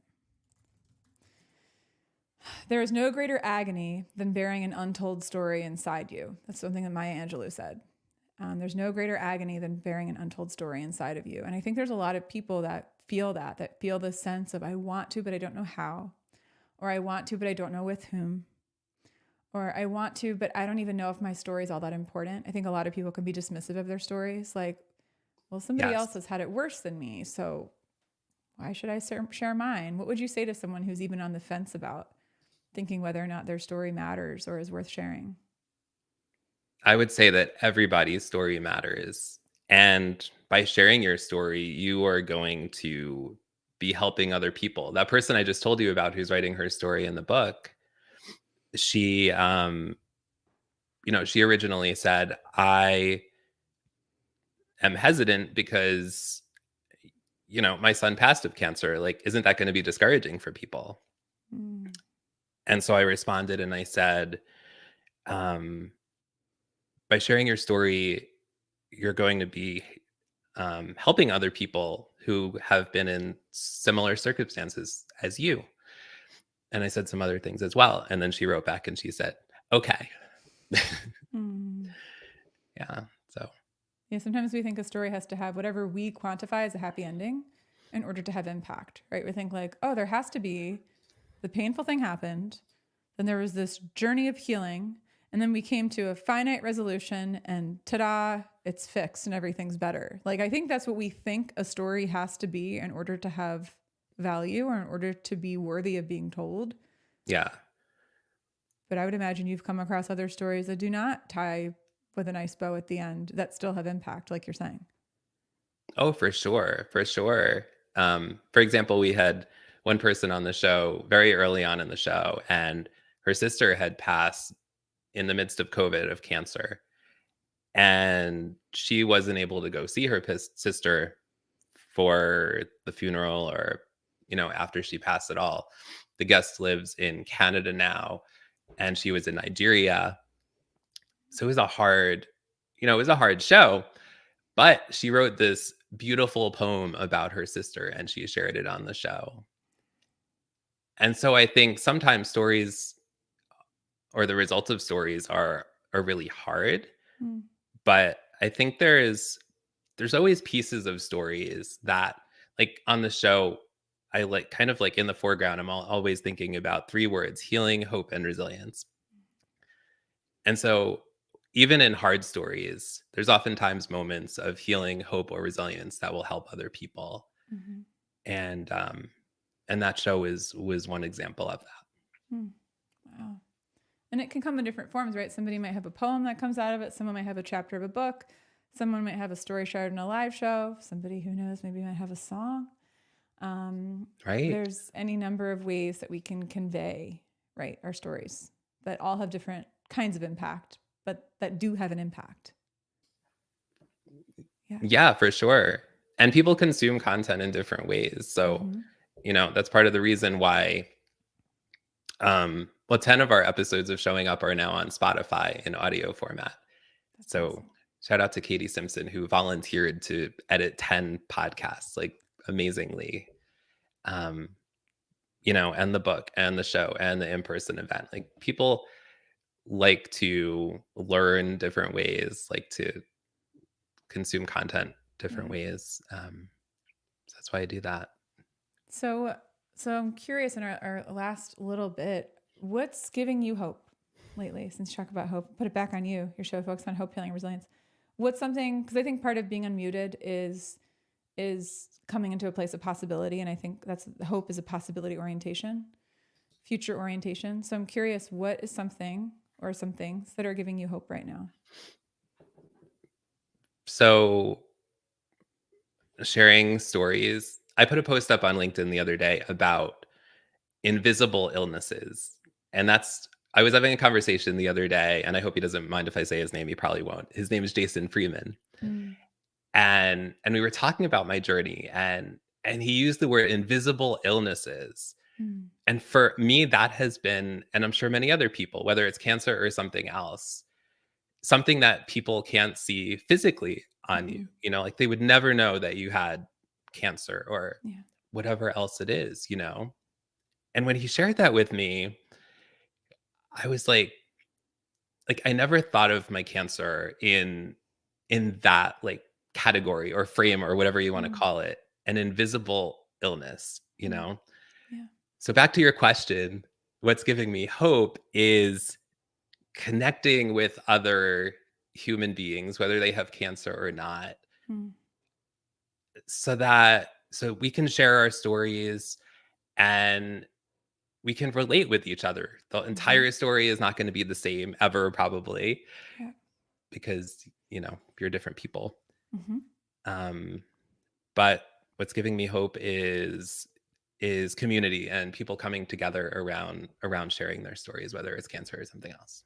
A: There is no greater agony than bearing an untold story inside you. That's something that Maya Angelou said. There's no greater agony than bearing an untold story inside of you. And I think there's a lot of people that feel the sense of, I want to, but I don't know how. Or I want to, but I don't know with whom. Or I want to, but I don't even know if my story is all that important. I think a lot of people can be dismissive of their stories. Like, well, somebody
B: Yes.
A: else has had it worse than me, so why should I share mine? What would you say to someone who's even on the fence about thinking whether or not their story matters or is worth sharing?
B: I would say that everybody's story matters. And by sharing your story, you are going to be helping other people. That person I just told you about who's writing her story in the book, she she originally said, I am hesitant because my son passed of cancer. Like, isn't that going to be discouraging for people? And so I responded and I said, by sharing your story, you're going to be helping other people who have been in similar circumstances as you. And I said some other things as well. And then she wrote back and she said, okay. Yeah. So,
A: yeah, sometimes we think a story has to have whatever we quantify as a happy ending in order to have impact, right? We think like, oh, there has to be, the painful thing happened, then there was this journey of healing, and then we came to a finite resolution, and ta-da, it's fixed and everything's better. Like, I think that's what we think a story has to be in order to have value or in order to be worthy of being told.
B: yeah.
A: But I would imagine you've come across other stories that do not tie with a nice bow at the end that still have impact, like you're saying.
B: Oh, for sure. For sure. For example, we had one person on the show very early on in the show, and her sister had passed in the midst of COVID of cancer. And she wasn't able to go see her sister for the funeral or, after she passed at all. The guest lives in Canada now, and she was in Nigeria. So it was a hard show, but she wrote this beautiful poem about her sister and she shared it on the show. And so I think sometimes stories or the results of stories are really hard, but I think there's always pieces of stories that, like on the show, I like kind of like in the foreground, I'm always thinking about three words: healing, hope, and resilience. And so even in hard stories, there's oftentimes moments of healing, hope, or resilience that will help other people.
A: Mm-hmm.
B: And and that show was one example of that.
A: Hmm. Wow. And it can come in different forms, right? Somebody might have a poem that comes out of it. Someone might have a chapter of a book. Someone might have a story shared in a live show. Somebody who knows maybe might have a song.
B: Right?
A: There's any number of ways that we can convey, right, our stories that all have different kinds of impact, but that do have an impact. Yeah.
B: Yeah, for sure. And people consume content in different ways. So, that's part of the reason why 10 of our episodes of Showing Up are now on Spotify in audio format.
A: That's
B: So
A: awesome.
B: shout out to Katie Simpson, who volunteered to edit 10 podcasts, like amazingly. And the book and the show and the in-person event. Like people like to learn different ways, like to consume content different ways. So that's why I do that.
A: So I'm curious in our last little bit, what's giving you hope lately? Since you talk about hope, put it back on you. Your show focused on hope, healing, resilience. What's something? Because I think part of being unmuted is coming into a place of possibility, and I think that's hope is a possibility orientation, future orientation. So I'm curious, what is something or some things that are giving you hope right now?
B: So sharing stories. I put a post up on LinkedIn the other day about invisible illnesses. And I was having a conversation the other day, and I hope he doesn't mind if I say his name. He probably won't. His name is Jason Freeman.
A: Mm.
B: And we were talking about my journey, and he used the word invisible illnesses.
A: Mm.
B: And for me, that has been, and I'm sure many other people, whether it's cancer or something else, something that people can't see physically on you. Like they would never know that you had cancer or whatever else it is. And when he shared that with me, I was like I never thought of my cancer in that like category or frame or whatever you want to call it, an invisible illness.
A: Yeah.
B: So back to your question, what's giving me hope is connecting with other human beings, whether they have cancer or not,
A: Mm.
B: so we can share our stories and we can relate with each other. The entire story is not going to be the same ever, probably, because you're different people. But what's giving me hope is community and people coming together around sharing their stories, whether it's cancer or something else.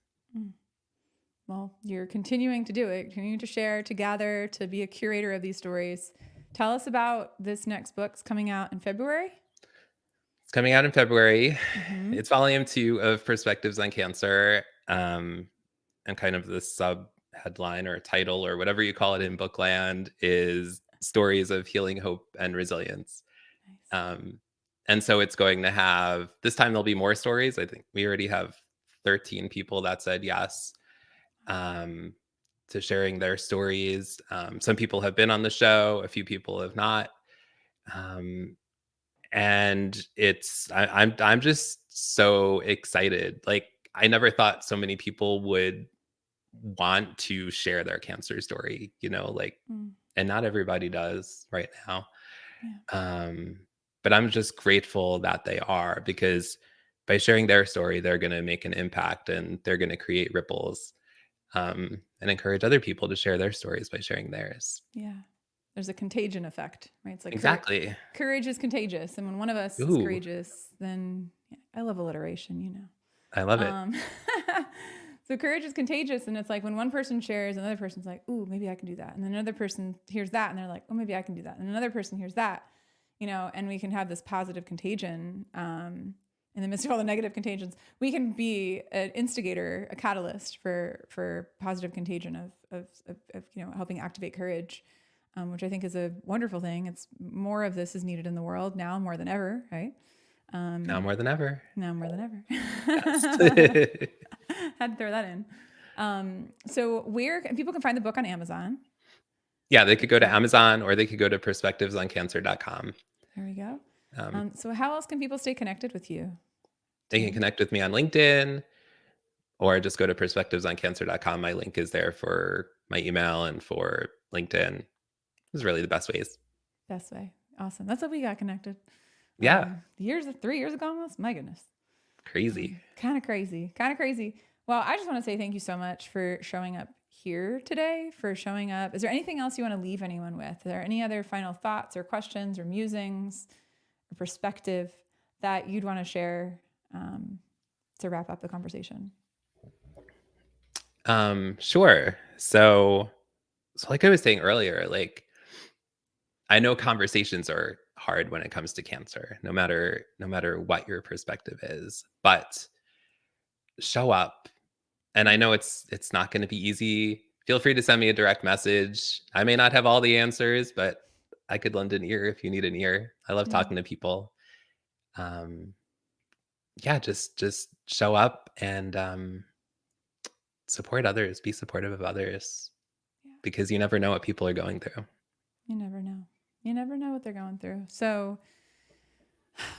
A: Well, you're continuing to do it, continuing to share, to gather, to be a curator of these stories. Tell us about this next book. It's coming out in February.
B: It's coming out in February. It's volume 2 of Perspectives on Cancer. And kind of the sub headline or title or whatever you call it in Bookland is Stories of Healing, Hope, and Resilience. Nice. And so it's going to have, this time there'll be more stories. I think we already have 13 people that said yes to sharing their stories. Some people have been on the show, a few people have not. And I'm just so excited. Like I never thought so many people would want to share their cancer story, and not everybody does right now. But I'm just grateful that they are, because by sharing their story, they're going to make an impact and they're going to create ripples and encourage other people to share their stories by sharing theirs.
A: Yeah. There's a contagion effect, right? It's like
B: exactly.
A: Courage is contagious. And when one of us is courageous, then I love alliteration,
B: I love it.
A: So courage is contagious. And it's like when one person shares, another person's like, ooh, maybe I can do that. And then another person hears that and they're like, oh, maybe I can do that. And another person hears that, and we can have this positive contagion in the midst of all the negative contagions. We can be an instigator, a catalyst for positive contagion of helping activate courage, which I think is a wonderful thing. It's more of this is needed in the world now more than ever, right?
B: Now more than ever.
A: Now more than ever. Had to throw that in. So where people can find the book on Amazon?
B: Yeah, they could go to Amazon or they could go to perspectivesoncancer.com.
A: There we go. So how else can people stay connected with you?
B: They can connect with me on LinkedIn, or just go to perspectivesoncancer.com. My link is there for my email and for LinkedIn. This is really the best ways.
A: Best way. Awesome. That's how we got connected.
B: Yeah.
A: 3 years ago almost. My goodness.
B: Crazy.
A: Kind of crazy. Kind of crazy. Well, I just want to say thank you so much for showing up here today, for showing up. Is there anything else you want to leave anyone with? Are there any other final thoughts or questions or musings or perspective that you'd want to share to wrap up the conversation?
B: Sure. So like I was saying earlier, like, I know conversations are hard when it comes to cancer, no matter what your perspective is, but show up. And I know it's not going to be easy. Feel free to send me a direct message. I may not have all the answers, but I could lend an ear if you need an ear. I love talking to people. Yeah, just show up and support others. Be supportive of others, because you never know what people are going through.
A: You never know. You never know what they're going through. So,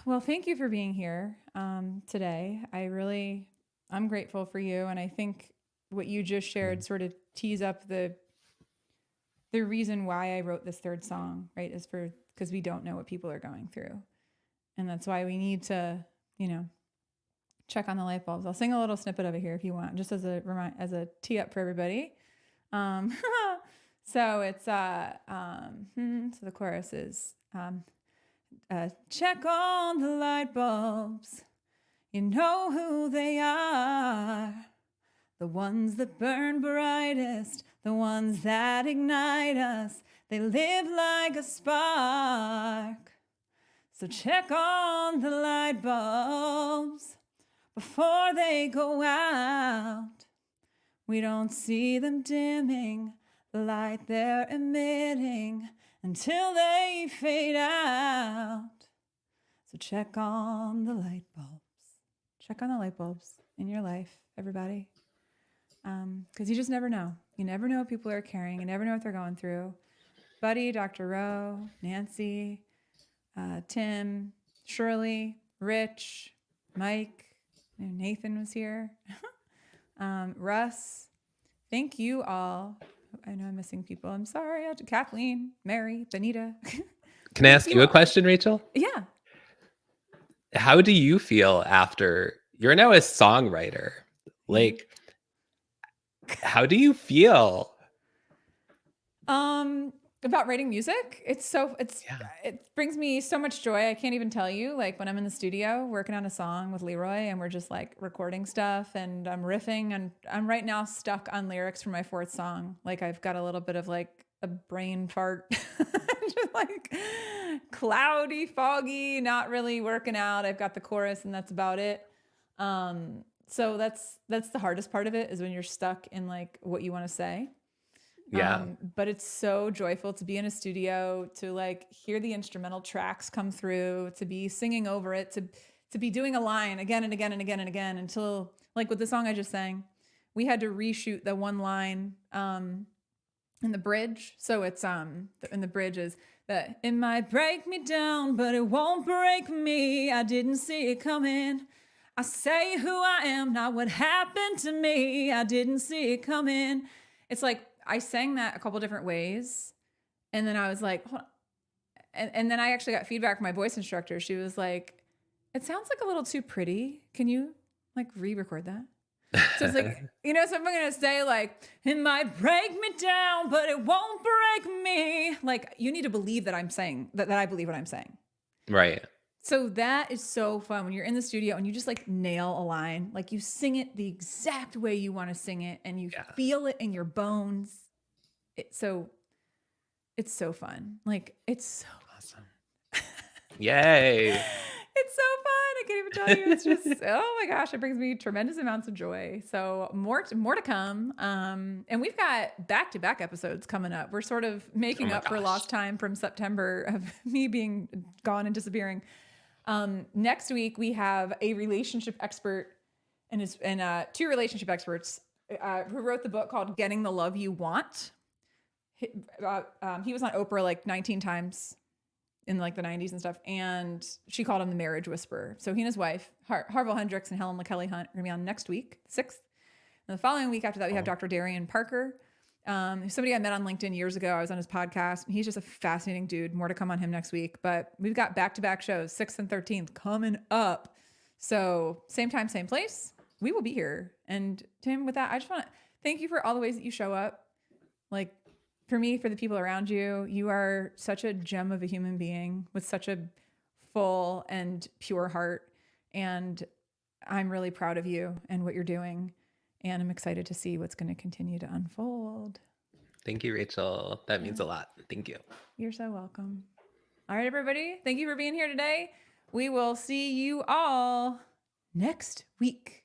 A: well, thank you for being here today. I'm grateful for you. And I think what you just shared sort of tees up the reason why I wrote this third song, right? Is because we don't know what people are going through. And that's why we need to, check on the light bulbs. I'll sing a little snippet of it here if you want, just as a tee up for everybody. So it's, so the chorus is, check on the light bulbs. You know who they are. The ones that burn brightest, the ones that ignite us. They live like a spark. So check on the light bulbs before they go out. We don't see them dimming the light they're emitting until they fade out. So check on the light bulbs. Check on the light bulbs in your life, everybody. Because you just never know. You never know what people are carrying. You never know what they're going through. Buddy, Dr. Rowe, Nancy, Tim, Shirley, Rich, Mike, Nathan was here. Russ, thank you all. I know I'm missing people. I'm sorry. Kathleen, Mary, Benita.
B: Can I ask you a question, Rachel?
A: Yeah.
B: How do you feel after you're now a songwriter? Like, how do you feel?
A: About writing music? It brings me so much joy. I can't even tell you. Like when I'm in the studio working on a song with Leroy and we're just like recording stuff and I'm riffing, and I'm right now stuck on lyrics for my fourth song. Like I've got a little bit of like a brain fart, just like cloudy, foggy, not really working out. I've got the chorus and that's about it. So that's the hardest part of it, is when you're stuck in like what you want to say.
B: Yeah.
A: But it's so joyful to be in a studio, to like hear the instrumental tracks come through, to be singing over it, to be doing a line again and again and again and again, until like with the song I just sang, we had to reshoot the one line in the bridge. So it's in the bridge is that it might break me down, but it won't break me. I didn't see it coming. I say who I am, not what happened to me. I didn't see it coming. It's like I sang that a couple different ways, and then I was like, hold on. And then I actually got feedback from my voice instructor. She was like, it sounds like a little too pretty. Can you like re-record that? So it's like, so I'm going to say like, it might break me down, but it won't break me. Like you need to believe that I'm saying that I believe what I'm saying.
B: Right.
A: So that is so fun when you're in the studio and you just like nail a line, like you sing it the exact way you want to sing it and you feel it in your bones. It's so fun. Like it's so
B: awesome. Yay.
A: It's so fun. I can't even tell you. It's just, oh my gosh, it brings me tremendous amounts of joy. So more to come. And we've got back-to-back episodes coming up. We're sort of making up for lost time from September of me being gone and disappearing. Next week we have a relationship expert and two relationship experts who wrote the book called Getting the Love You Want. He was on Oprah like 19 times. in like the 90s and stuff. And she called him the marriage whisperer. So he and his wife, Harville Hendricks and Helen LaKelly Hunt, are going to be on next week, 6th. And the following week after that, we have Dr. Darian Parker. Somebody I met on LinkedIn years ago. I was on his podcast. He's just a fascinating dude. More to come on him next week. But we've got back-to-back shows, 6th and 13th, coming up. So same time, same place. We will be here. And Tim, with that, I just want to thank you for all the ways that you show up. Like, for me, for the people around you, you are such a gem of a human being with such a full and pure heart. And I'm really proud of you and what you're doing. And I'm excited to see what's going to continue to unfold.
B: Thank you, Rachel. That means a lot. Thank you.
A: You're so welcome. All right, everybody. Thank you for being here today. We will see you all next week.